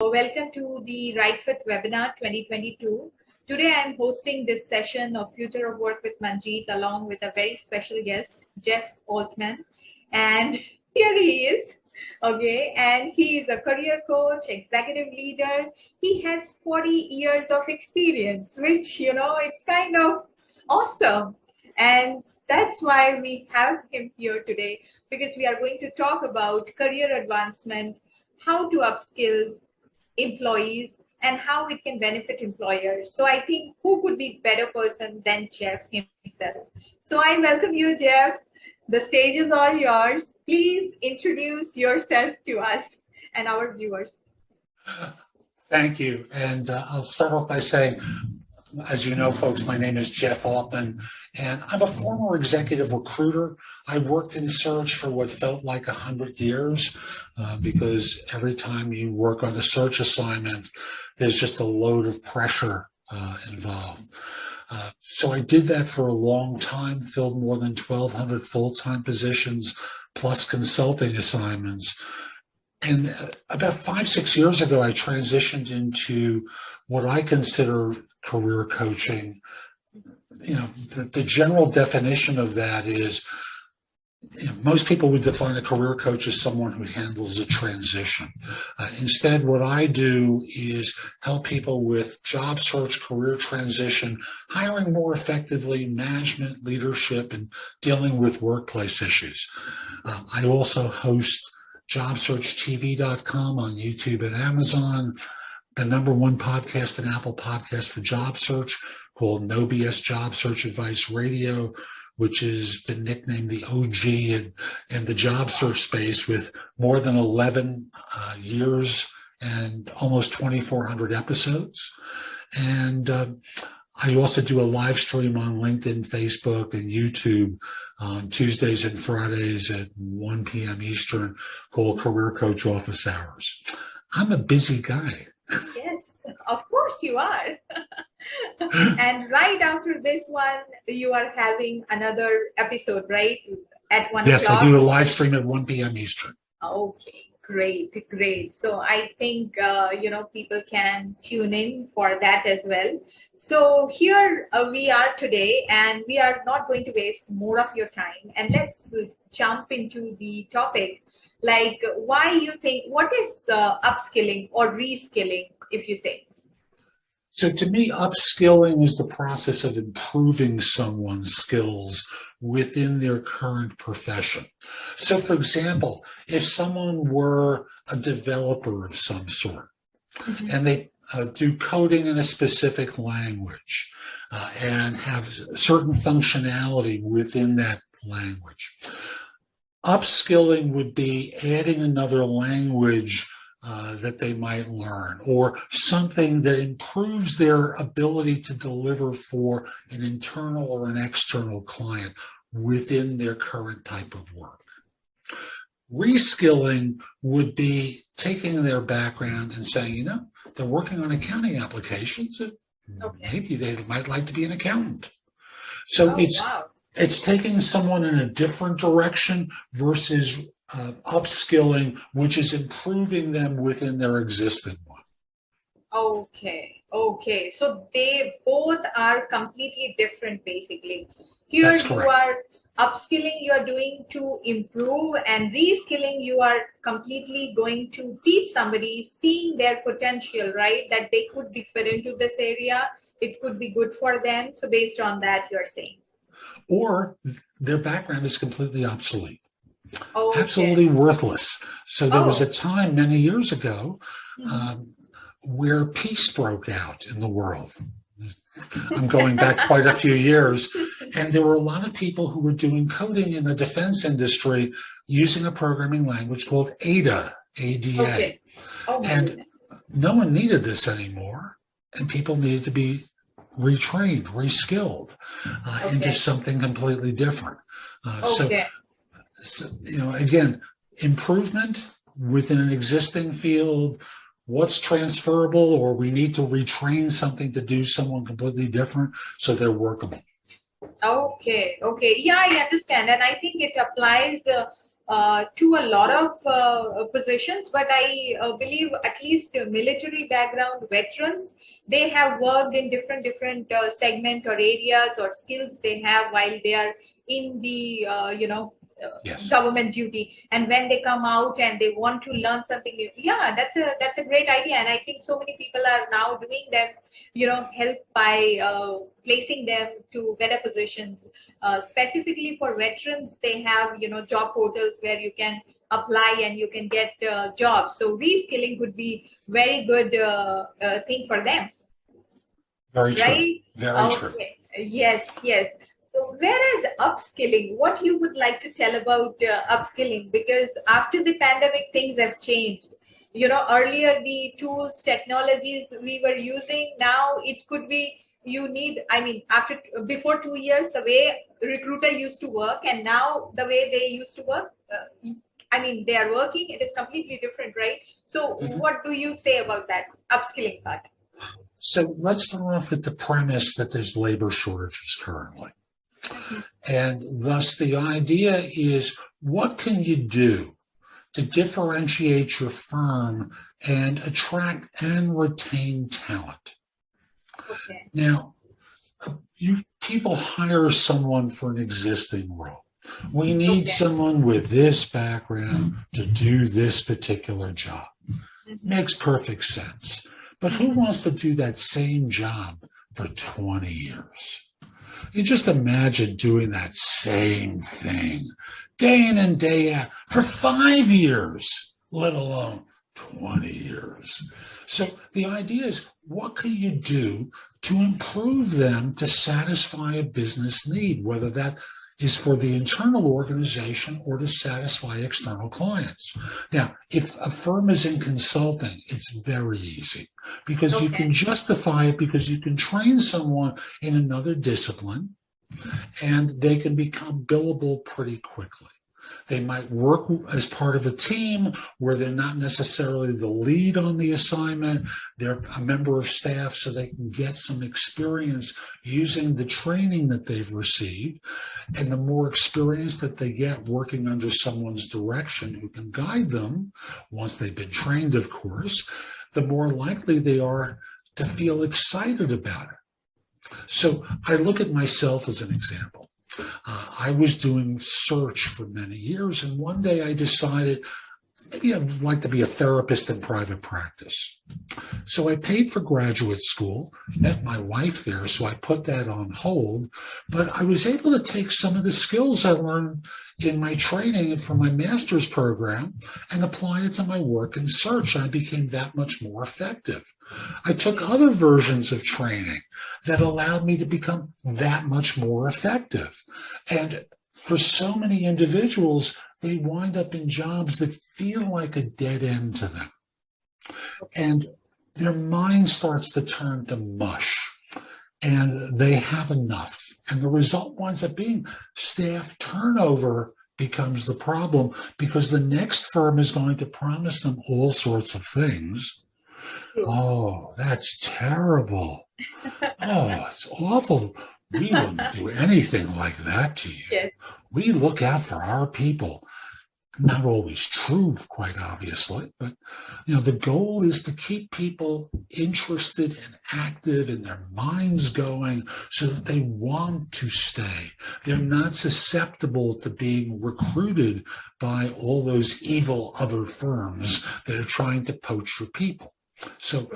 Welcome to the Ryfit webinar 2022. Today I'm hosting this session of Future of Work with Manjit along with a very special guest, Jeff Altman. And here he is. Okay, and he is a career coach, executive leader. He has 40 years of experience, which, it's kind of awesome. And that's why we have him here today, because we are going to talk about career advancement, how to upskill employees, and how it can benefit employers. So I think who could be better person than Jeff himself. So I welcome you, Jeff. The stage is all yours. Please introduce yourself to us and our viewers. Thank you. And I'll start off by saying, as you know, folks, my name is Jeff Altman, and I'm a former executive recruiter. I worked in search for what felt like 100 years because every time you work on a search assignment, there's just a load of pressure involved. So I did that for a long time, filled more than 1,200 full-time positions, plus consulting assignments. And about 5-6 years ago, I transitioned into what I consider career coaching. The general definition of that is, most people would define a career coach as someone who handles a transition. Instead, what I do is help people with job search, career transition, hiring more effectively, management, leadership, and dealing with workplace issues. I also host JobSearchTV.com on YouTube and Amazon, the #1 podcast and Apple podcast for job search called No BS Job Search Advice Radio, which has been nicknamed the OG in the job search space with more than 11 years and almost 2,400 episodes. And I also do a live stream on LinkedIn, Facebook, and YouTube on Tuesdays and Fridays at 1 p.m. Eastern called Career Coach Office Hours. I'm a busy guy. Yes, of course you are. And right after this one, you are having another episode, right? At 1 Yes, o'clock? I do a live stream at 1 p.m. Eastern. Okay, great. So I think, people can tune in for that as well. So here we are today, and we are not going to waste more of your time. And let's jump into the topic. Like, why you think, what is upskilling or reskilling, if you say? So to me, upskilling is the process of improving someone's skills within their current profession. So for example, if someone were a developer of some sort, and they do coding in a specific language and have certain functionality within that language, upskilling would be adding another language that they might learn, or something that improves their ability to deliver for an internal or an external client within their current type of work. Reskilling would be taking their background and saying, they're working on accounting applications, and maybe they might like to be an accountant. So it's taking someone in a different direction versus upskilling, which is improving them within their existing one. Okay. So they both are completely different, basically. Here you are upskilling, you are doing to improve, and reskilling, you are completely going to teach somebody, seeing their potential, right? That they could be fit into this area. It could be good for them. So based on that, you're saying. Or their background is completely obsolete. Okay. Absolutely worthless. So there was a time many years ago where peace broke out in the world. I'm going back quite a few years, and there were a lot of people who were doing coding in the defense industry using a programming language called ADA, ADA. Okay. And no one needed this anymore, and people needed to be retrained, reskilled into something completely different. So, again, improvement within an existing field, what's transferable, or we need to retrain something to do someone completely different so they're workable. Okay. Yeah, I understand. And I think it applies to a lot of positions, but I believe at least military background veterans, they have worked in different segment or areas or skills they have while they are in the Yes. government duty, and when they come out and they want to learn something new, yeah, that's a great idea. And I think so many people are now doing them, help by placing them to better positions. Specifically for veterans, they have job portals where you can apply and you can get jobs. So reskilling would be very good thing for them, Very true. right? Very true. Okay. Yes. So whereas upskilling, what you would like to tell about upskilling? Because after the pandemic, things have changed. Earlier the tools, technologies we were using, now it could be you need, I mean, before 2 years, the way recruiter used to work and now the way they used to work, I mean, they are working, it is completely different, right? So what do you say about that upskilling part? So let's start off with the premise that there's labor shortages currently. And thus the idea is, what can you do to differentiate your firm and attract and retain talent? Okay. Now, people hire someone for an existing role. We need someone with this background to do this particular job. Makes perfect sense. But who wants to do that same job for 20 years? You just imagine doing that same thing day in and day out for 5 years, let alone 20 years. So the idea is, what can you do to improve them to satisfy a business need, whether that is for the internal organization or to satisfy external clients. Now, if a firm is in consulting, it's very easy because you can justify it, because you can train someone in another discipline and they can become billable pretty quickly. They might work as part of a team where they're not necessarily the lead on the assignment. They're a member of staff so they can get some experience using the training that they've received. And the more experience that they get working under someone's direction who can guide them, once they've been trained, of course, the more likely they are to feel excited about it. So I look at myself as an example. I was doing search for many years, and one day I decided maybe I'd like to be a therapist in private practice. So I paid for graduate school, met my wife there, so I put that on hold, but I was able to take some of the skills I learned in my training for my master's program and apply it to my work in search. I became that much more effective. I took other versions of training that allowed me to become that much more effective. And for so many individuals, they wind up in jobs that feel like a dead end to them. And their mind starts to turn to mush, and they have enough. And the result winds up being staff turnover becomes the problem, because the next firm is going to promise them all sorts of things. Oh, that's terrible. Oh, it's awful. We wouldn't do anything like that to you. Yes. We look out for our people. Not always true, quite obviously, but the goal is to keep people interested and active and their minds going so that they want to stay. They're not susceptible to being recruited by all those evil other firms that are trying to poach your people. So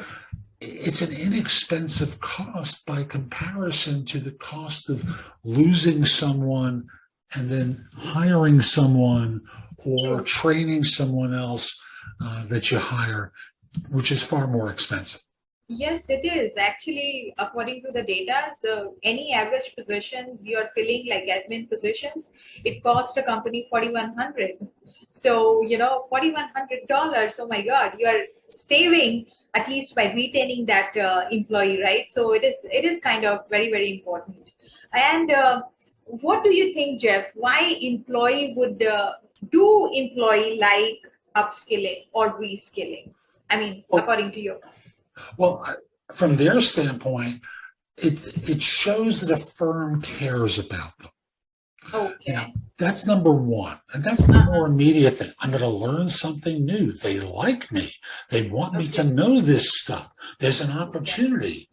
it's an inexpensive cost by comparison to the cost of losing someone and then hiring someone or training someone else that you hire, which is far more expensive. Yes, it is. Actually, according to the data, so any average positions you're filling, like admin positions, it costs a company $4,100. So, $4,100, oh my God, you are saving at least by retaining that employee, right? So it is kind of very, very important. And what do you think, Jeff? Why employee would do employee like upskilling or reskilling? I mean, according to you. Well, from their standpoint, it shows that a firm cares about them. You know, Okay. that's number one. And that's the more immediate thing. I'm going to learn something new. They like me. They want me to Okay. know this stuff. There's an Okay. opportunity.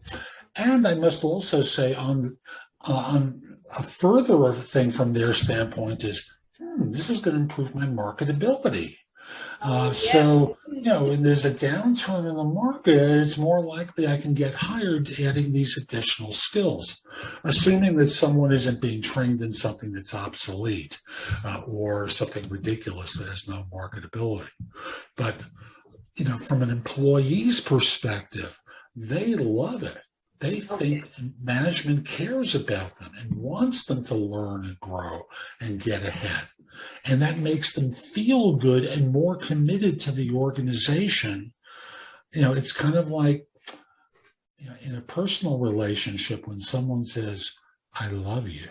And I must also say on a further thing from their standpoint is, this is going to improve my marketability. Oh, yes. So, when there's a downturn in the market, it's more likely I can get hired adding these additional skills, assuming that someone isn't being trained in something that's obsolete or something ridiculous that has no marketability. But, from an employee's perspective, they love it. They Okay. think management cares about them and wants them to learn and grow and get ahead. And that makes them feel good and more committed to the organization. It's kind of like, in a personal relationship, when someone says, I love you.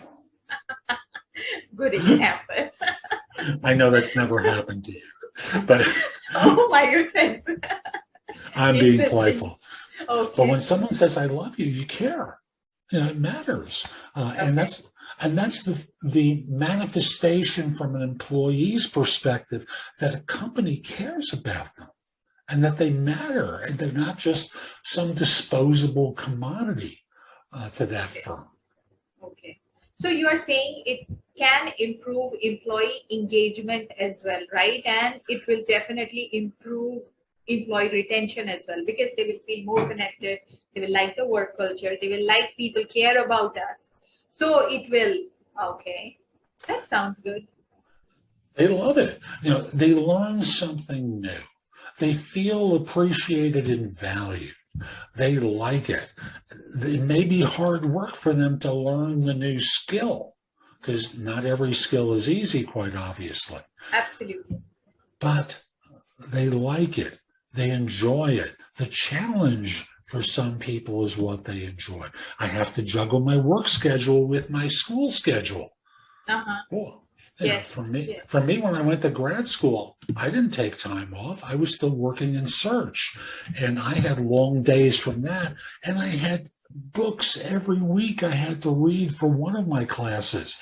Good example. I know that's never happened to you, but Oh my goodness. I'm being Interesting. playful. But Okay. when someone says, I love you, you care. It matters. And Okay. that's the manifestation from an employee's perspective that a company cares about them and that they matter and they're not just some disposable commodity to that Okay. firm. Okay. So you are saying it can improve employee engagement as well, right? And it will definitely improve employee retention as well because they will feel more connected. They will like the work culture. They will like people care about us. So it will, okay. That sounds good. They love it. They learn something new. They feel appreciated and valued. They like it. It may be hard work for them to learn the new skill because not every skill is easy, quite obviously. Absolutely. But they like it. They enjoy it. The challenge for some people is what they enjoy. I have to juggle my work schedule with my school schedule. Uh-huh. Well, Yes. for me, Yes. when I went to grad school, I didn't take time off. I was still working in search, and I had long days from that. And I had books every week I had to read for one of my classes.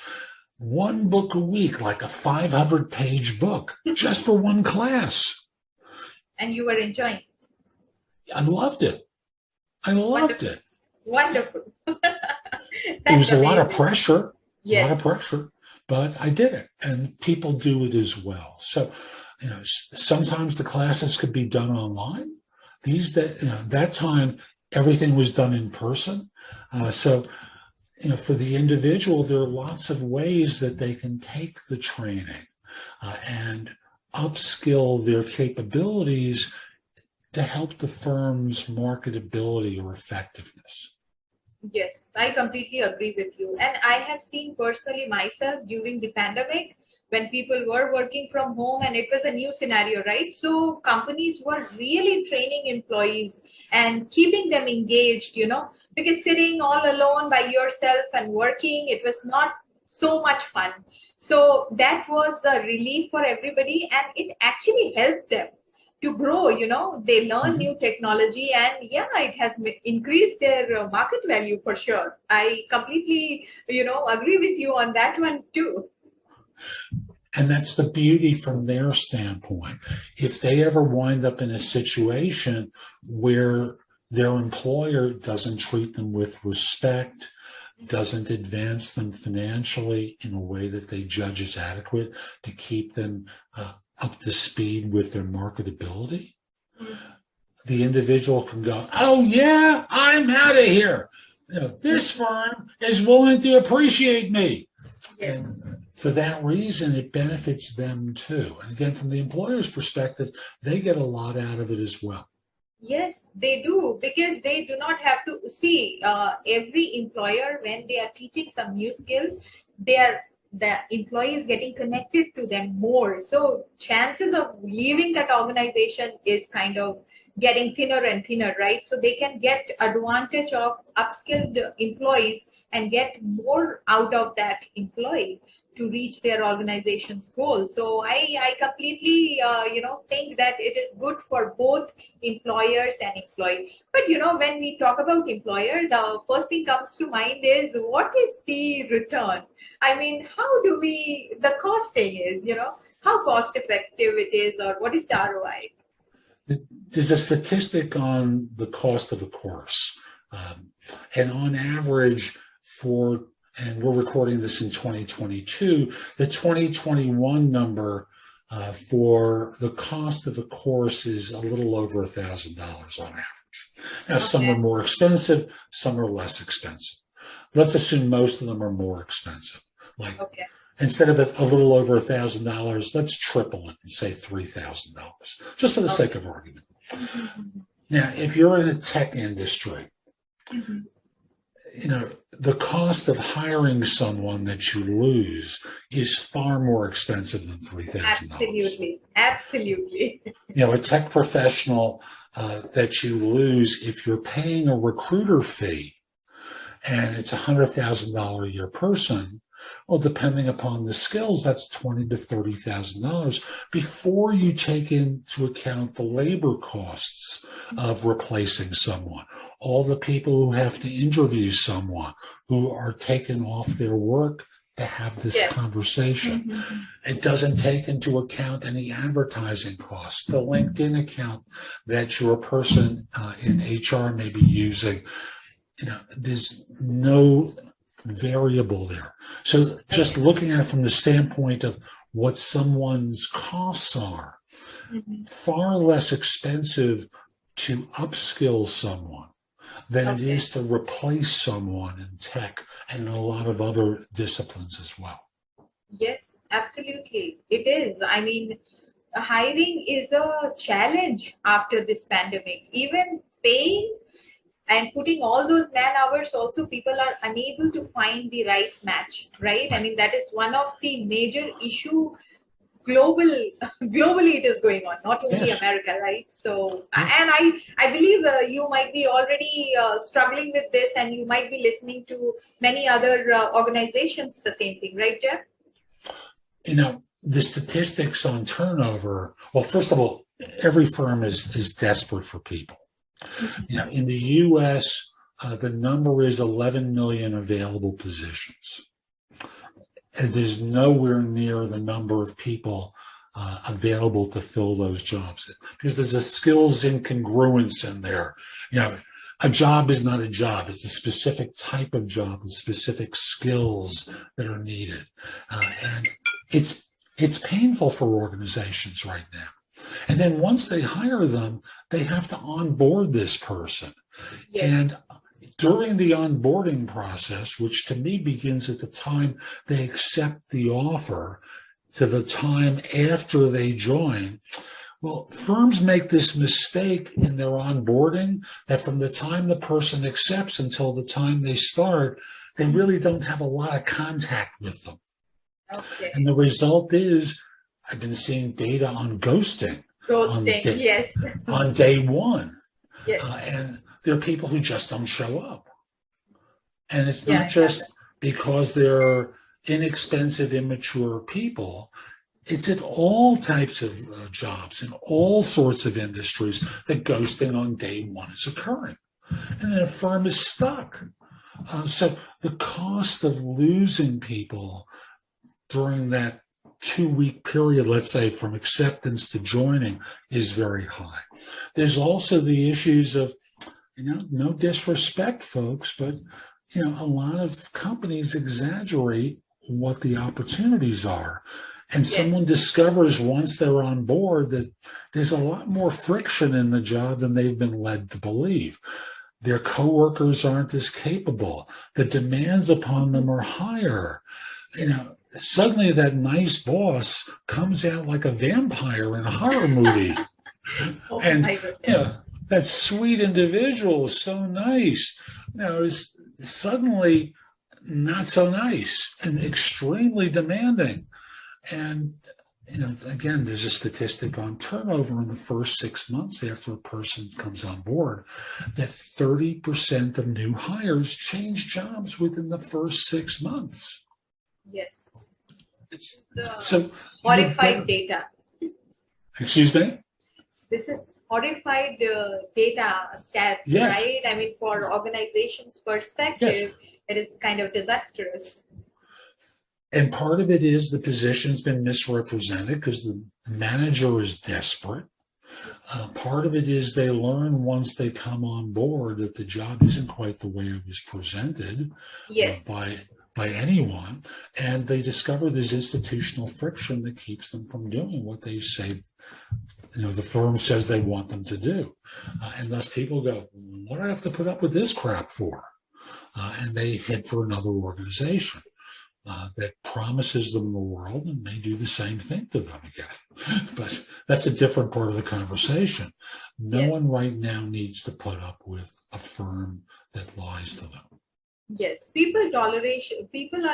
One book a week, like a 500-page book, just for one class. And you were enjoying. I loved it. I loved Wonderful. it. Wonderful. It That's was a lot of amazing. pressure, Yes. but I did it, and people do it as well. So, sometimes the classes could be done online. That time, everything was done in person. So, for the individual, there are lots of ways that they can take the training and upskill their capabilities to help the firm's marketability or effectiveness. Yes, I completely agree with you. And I have seen personally myself during the pandemic when people were working from home and it was a new scenario, right? So companies were really training employees and keeping them engaged, because sitting all alone by yourself and working, it was not so much fun. So that was a relief for everybody and it actually helped them to grow. They learn Mhm. new technology and yeah, it has increased their market value for sure. I completely agree with you on that one too. And that's the beauty from their standpoint. If they ever wind up in a situation where their employer doesn't treat them with respect, doesn't advance them financially in a way that they judge as adequate to keep them up to speed with their marketability, the individual can go, oh yeah, I'm out of here. This firm is willing to appreciate me. Yes. And for that reason, it benefits them too. And again, from the employer's perspective, they get a lot out of it as well. Yes, they do, because they do not have to see every employer when they are teaching some new skills, the employee is getting connected to them more. So chances of leaving that organization is kind of getting thinner and thinner, right? So they can get advantage of upskilled employees and get more out of that employee to reach their organization's goal. So I completely, think that it is good for both employers and employees. But, when we talk about employer, the first thing comes to mind is what is the return? I mean, the costing is, how cost effective it is, or what is the ROI? There's a statistic on the cost of a course. And on average and we're recording this in 2022, the 2021 number for the cost of a course is a little over $1,000 on average. Now, some are more expensive, some are less expensive. Let's assume most of them are more expensive. Instead of a little over $1,000, let's triple it and say $3,000, just for the sake of argument. Now, if you're in a tech industry, the cost of hiring someone that you lose is far more expensive than $3,000. Absolutely. A tech professional that you lose, if you're paying a recruiter fee and it's a $100,000 a year person, well, depending upon the skills, that's $20,000 to $30,000 before you take into account the labor costs of replacing someone, all the people who have to interview someone, who are taken off their work to have this conversation. It doesn't take into account any advertising costs, the LinkedIn account that your person in HR may be using. There's no variable there. So just looking at it from the standpoint of what someone's costs are, far less expensive to upskill someone than it is to replace someone in tech and in a lot of other disciplines as well. Yes, absolutely. It is. I mean, hiring is a challenge after this pandemic. Even paying and putting all those man hours, also people are unable to find the right match, right? I mean, that is one of the major issue globally it is going on, not only America, right? So, and I believe you might be already struggling with this, and you might be listening to many other organizations the same thing, right, Jeff? The statistics on turnover, well, first of all, every firm is desperate for people. In the U.S., the number is 11 million available positions. And there's nowhere near the number of people available to fill those jobs, because there's a skills incongruence in there. A job is not a job. It's a specific type of job with specific skills that are needed. And it's painful for organizations right now. And then once they hire them, they have to onboard this person. And during the onboarding process, which to me begins at the time they accept the offer to the time after they join, well, firms make this mistake in their onboarding that from the time the person accepts until the time they start, they really don't have a lot of contact with them. And the result is, I've been seeing data on ghosting. On day one. And there are people who just don't show up. And it's not just because they're inexpensive, immature people. It's in all types of jobs, in all sorts of industries, that ghosting on day one is occurring. And then a firm is stuck. So the cost of losing people during that 2-week period, let's say from acceptance to joining, is very high. There's also the issues of, no disrespect, folks, but, a lot of companies exaggerate what the opportunities are. And someone discovers once they're on board that there's a lot more friction in the job than they've been led to believe. Their coworkers aren't as capable. The demands upon them are higher. Suddenly that nice boss comes out like a vampire in a horror movie. That sweet individual is so nice, is suddenly not so nice and extremely demanding. And, again, there's a statistic on turnover in the first 6 months after a person comes on board that 30% of new hires change jobs within the first 6 months. Yes. It's, The so horrified data. excuse me? This is horrified data stats, Yes, right? I mean, for organizations' yes. perspective, it is kind of disastrous. And part of it is the position's been misrepresented because the manager is desperate. Part of it is they learn once they come on board that the job isn't quite the way it was presented Yes. by anyone, and they discover there's institutional friction that keeps them from doing what they say. The firm says they want them to do, and thus people go, "What do I have to put up with this crap for?" And they head for another organization. That promises them the world and may do the same thing to them again. But that's a different part of the conversation. No Yes. one right now needs to put up with a firm that lies to them. Yes, people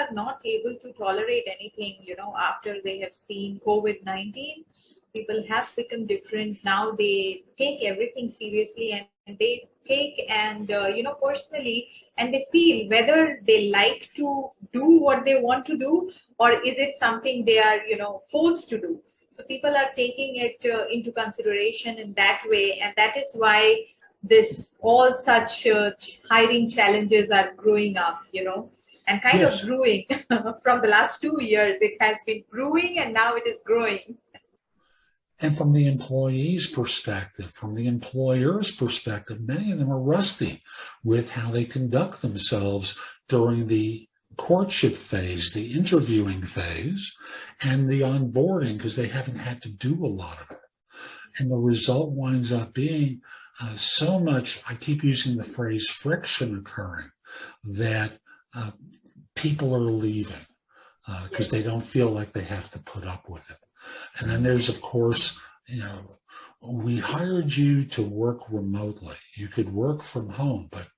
are not able to tolerate anything, after they have seen COVID-19. People have become different. Now they take everything seriously, and they take and, personally, and they feel whether they like to do what they want to do, or is it something they are, forced to do. So people are taking it into consideration in that way. And that is why all such hiring challenges are growing up, and kind Yes. of brewing from the last 2 years. It has been brewing and now it is growing. And from the employee's perspective, from the employer's perspective, many of them are rusty with how they conduct themselves during the courtship phase, the interviewing phase, and the onboarding, because they haven't had to do a lot of it. And the result winds up being so much, I keep using the phrase friction occurring, that people are leaving because they don't feel like they have to put up with it. And then there's, of course, we hired you to work remotely. You could work from home, but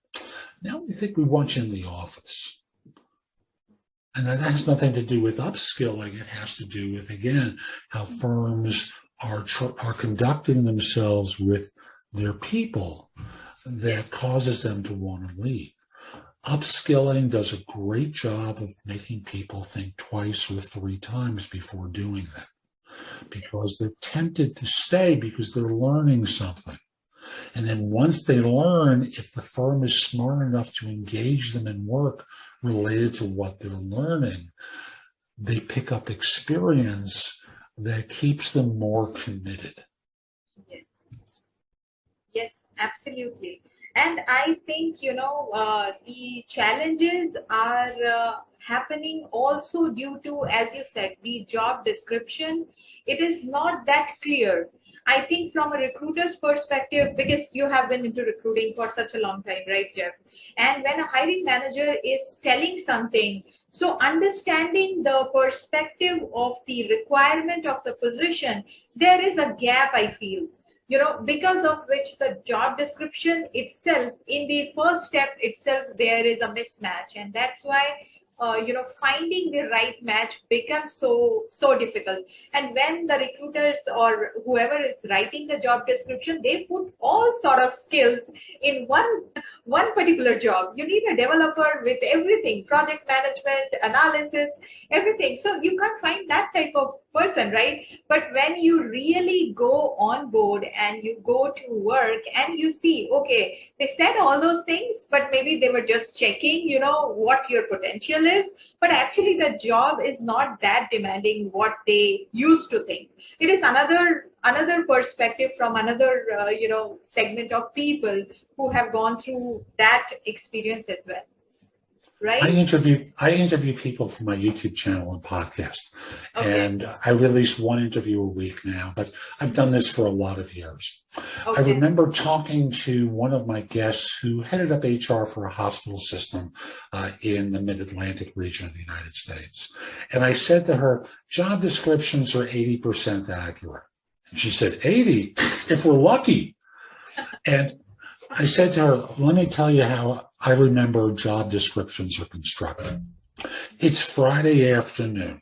now we think we want you in the office. And that has nothing to do with upskilling. It has to do with, again, how firms are conducting themselves with their people that causes them to want to leave. Upskilling does a great job of making people think twice or three times before doing that, because they're tempted to stay because they're learning something. And then once they learn, if the firm is smart enough to engage them in work related to what they're learning, they pick up experience that keeps them more committed. Yes, absolutely. And I think, the challenges are happening also due to, as you said, the job description. It is not that clear. I think from a recruiter's perspective, because you have been into recruiting for such a long time, right, Jeff? And when a hiring manager is telling something, so understanding the perspective of the requirement of the position, there is a gap, I feel. Because of which the job description itself, in the first step itself, there is a mismatch. And that's why, finding the right match becomes so difficult. And when the recruiters or whoever is writing the job description, they put all sort of skills in one particular job. You need a developer with everything, project management, analysis, everything. So you can't find that type of person, right? But when you really go on board and you go to work and you see, okay, they said all those things, but maybe they were just checking, what your potential is. But actually the job is not that demanding what they used to think. It is another perspective from another, segment of people who have gone through that experience as well. Right? I interview people for my YouTube channel and podcast, and I release one interview a week now, but I've done this for a lot of years. I remember talking to one of my guests who headed up HR for a hospital system in the mid-Atlantic region of the United States. And I said to her, job descriptions are 80% accurate. And she said, 80? If we're lucky. And I said to her, let me tell you how I remember job descriptions are constructed. It's Friday afternoon,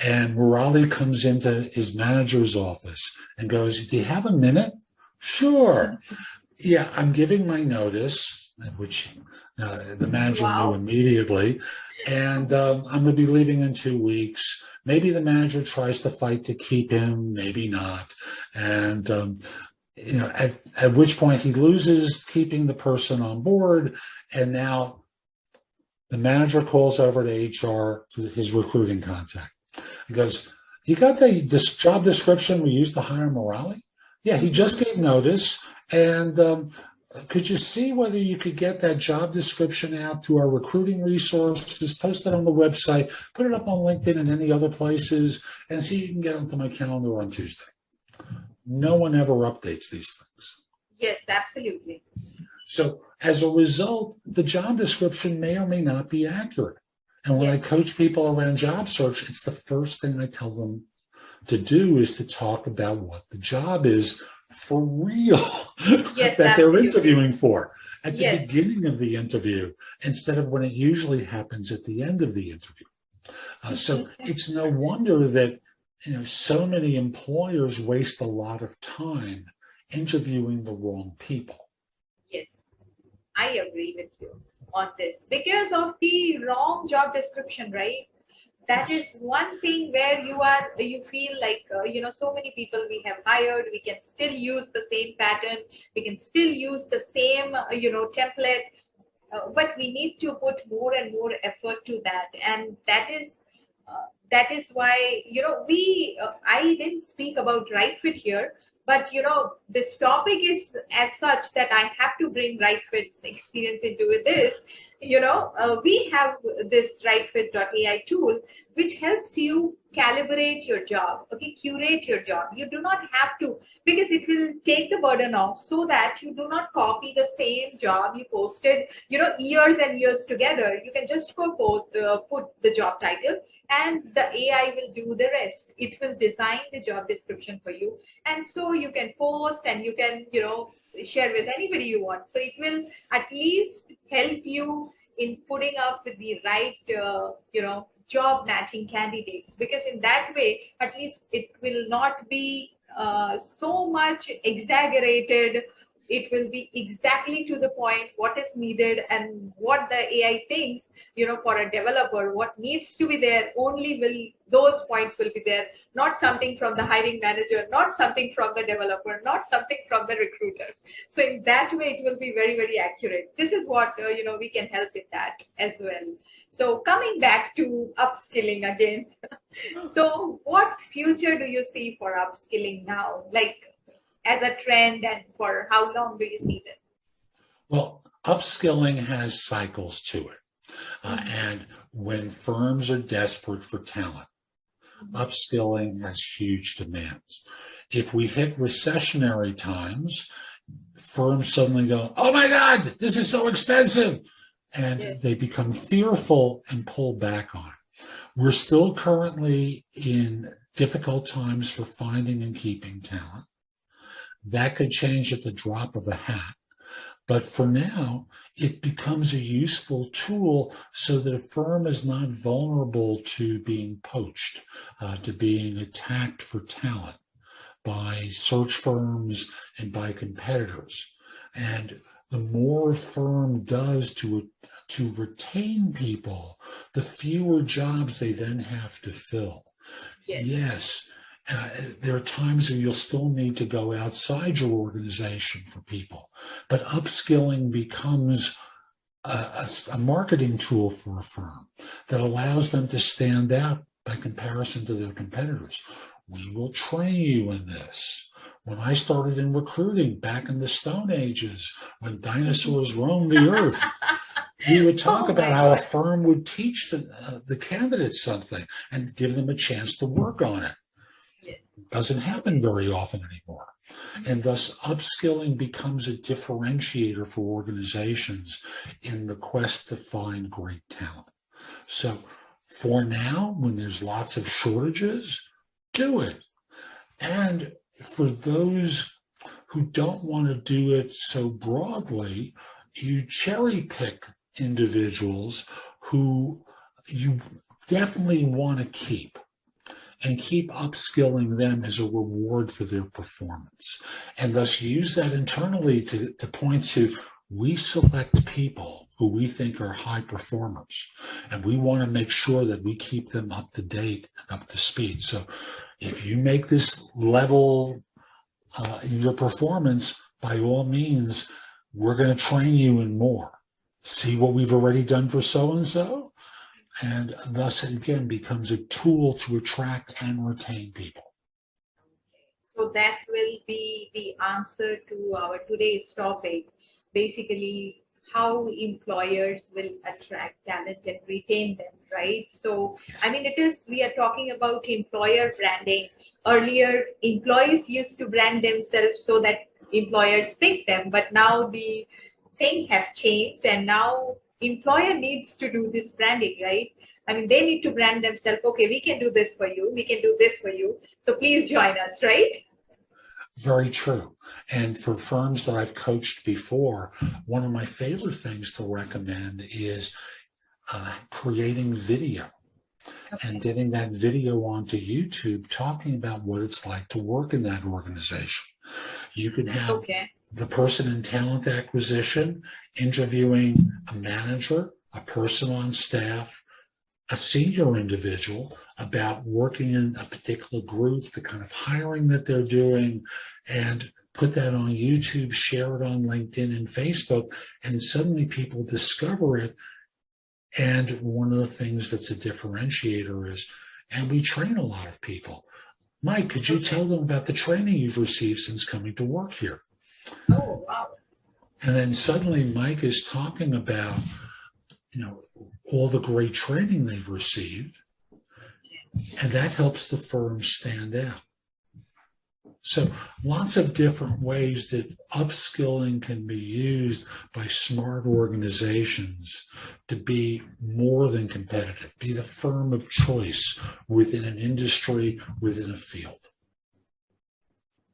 and Murali comes into his manager's office and goes, do you have a minute? Sure. Yeah, I'm giving my notice. which the manager knew Wow. immediately. And I'm going to be leaving in 2 weeks. Maybe the manager tries to fight to keep him, maybe not. And, at which point he loses keeping the person on board. And now the manager calls over to HR, to his recruiting contact. He goes, "You got this job description we used to hire Morale?" "Yeah, he just gave notice. And could you see whether you could get that job description out to our recruiting resources, post it on the website, put it up on LinkedIn and any other places, and see if you can get onto my calendar on Tuesday?" No one ever updates these things. Yes, absolutely. So as a result, the job description may or may not be accurate. And when I coach people around job search, it's the first thing I tell them to do is to talk about what the job is for real Yes, that they're absolutely. interviewing for at the Yes. beginning of the interview instead of when it usually happens at the end of the interview. So it's no wonder that so many employers waste a lot of time interviewing the wrong people. Yes, I agree with you on this because of the wrong job description, right? That is one thing where you feel like so many people we have hired, we can still use the same pattern, we can still use the same template, but we need to put more and more effort to that. And that is why we I didn't speak about right fit here, but this topic is as such that I have to bring right fit's experience into this. We have this rightfit.ai tool which helps you calibrate your job, okay, curate your job. You do not have to, because it will take the burden off so that you do not copy the same job you posted years and years together. You can just go put the job title and the AI will do the rest. It will design the job description for you, and so you can post and you can share with anybody you want. So it will at least help you in putting up with the right job matching candidates, because in that way at least it will not be so much exaggerated. It will be exactly to the point what is needed and what the AI thinks for a developer what needs to be there. Only will those points will be there, not something from the hiring manager, not something from the developer, not something from the recruiter. So in that way it will be very, very accurate. This is what we can help with that as well. So coming back to upskilling again, so what future do you see for upskilling now, like as a trend, and for how long do you see this? Well, upskilling has cycles to it. And when firms are desperate for talent, upskilling has huge demands. If we hit recessionary times, firms suddenly go, "Oh my God, this is so expensive." And they become fearful and pull back on it. We're still currently in difficult times for finding and keeping talent. That could change at the drop of a hat. But for now, it becomes a useful tool so that a firm is not vulnerable to being poached, to being attacked for talent by search firms and by competitors. And the more a firm does to retain people, the fewer jobs they then have to fill. Yes. There are times where you'll still need to go outside your organization for people, but upskilling becomes a marketing tool for a firm that allows them to stand out by comparison to their competitors. We will train you in this. When I started in recruiting back in the Stone Ages, when dinosaurs roamed the earth, we would talk about how a firm would teach the candidates something and give them a chance to work on it. Doesn't happen very often anymore. And thus upskilling becomes a differentiator for organizations in the quest to find great talent. So for now, when there's lots of shortages, do it. And for those who don't want to do it so broadly, you cherry pick individuals who you definitely want to keep, and keep upskilling them as a reward for their performance. And thus use that internally to point to we select people who we think are high performers, and we want to make sure that we keep them up to date and up to speed. So if you make this level in your performance, by all means, we're going to train you in more. See what we've already done for so-and-so, and thus it again becomes a tool to attract and retain people. So that will be the answer to our today's topic, basically how employers will attract talent and retain them, right? So, I mean, we are talking about employer branding. Earlier, employees used to brand themselves so that employers pick them, but now the thing have changed, and now employer needs to do this branding, right? I mean, they need to brand themselves. Okay, we can do this for you. We can do this for you. So please join us, right? Very true. And for firms that I've coached before, one of my favorite things to recommend is creating video and getting that video onto YouTube, talking about what it's like to work in that organization. You can have the person in talent acquisition interviewing a manager, a person on staff, a senior individual about working in a particular group, the kind of hiring that they're doing, and put that on YouTube, share it on LinkedIn and Facebook, and suddenly people discover it. And one of the things that's a differentiator is, and we train a lot of people. Mike, could you tell them about the training you've received since coming to work here? Oh, wow. And then suddenly Mike is talking about, all the great training they've received, and that helps the firm stand out. So lots of different ways that upskilling can be used by smart organizations to be more than competitive, be the firm of choice within an industry, within a field.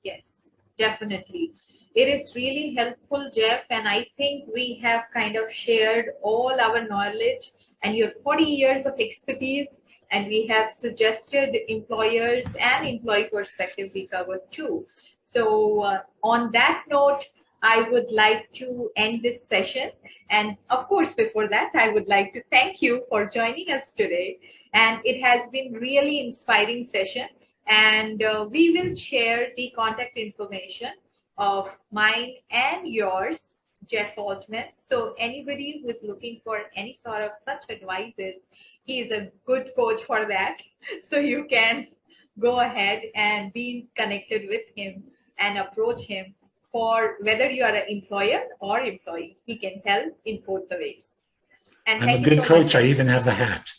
Yes, definitely. It is really helpful, Jeff, and I think we have kind of shared all our knowledge and your 40 years of expertise, and we have suggested employers and employee perspective we covered too. So on that note, I would like to end this session. And of course, before that, I would like to thank you for joining us today. And it has been really inspiring session. And we will share the contact information of mine and yours, Jeff Altman. So anybody who is looking for any sort of such advices, he is a good coach for that. So you can go ahead and be connected with him and approach him for whether you are an employer or employee. He can help in both the ways. And I'm a good coach. I even have the hat.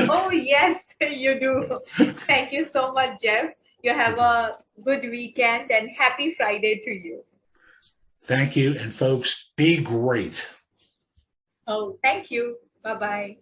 Oh, yes, you do. Thank you so much, Jeff. You have a good weekend and happy Friday to you. Thank you. And folks, be great. Oh, thank you. Bye-bye.